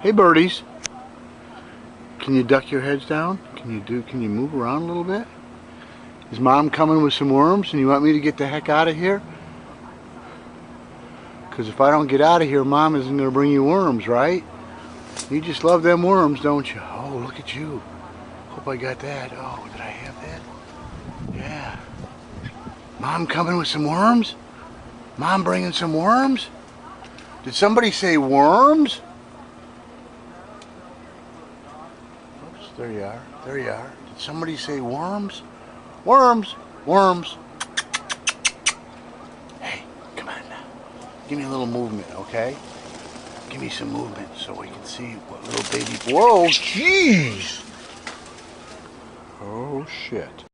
Hey birdies, can you duck your heads down? Can you move around a little bit? Is Mom coming with some worms and you want me to get the heck out of here? Because if I don't get out of here, Mom isn't going to bring you worms, right? You just love them worms, don't you? Oh, look at you. Hope I got that. Oh, did I have that? Yeah. Mom coming with some worms? Mom bringing some worms? Did somebody say worms? Oops, there you are. There you are. Did somebody say worms? Worms! Worms! Hey, come on now. Give me a little movement, okay? Give me some movement so we can see what little baby... Whoa, jeez! Oh, shit.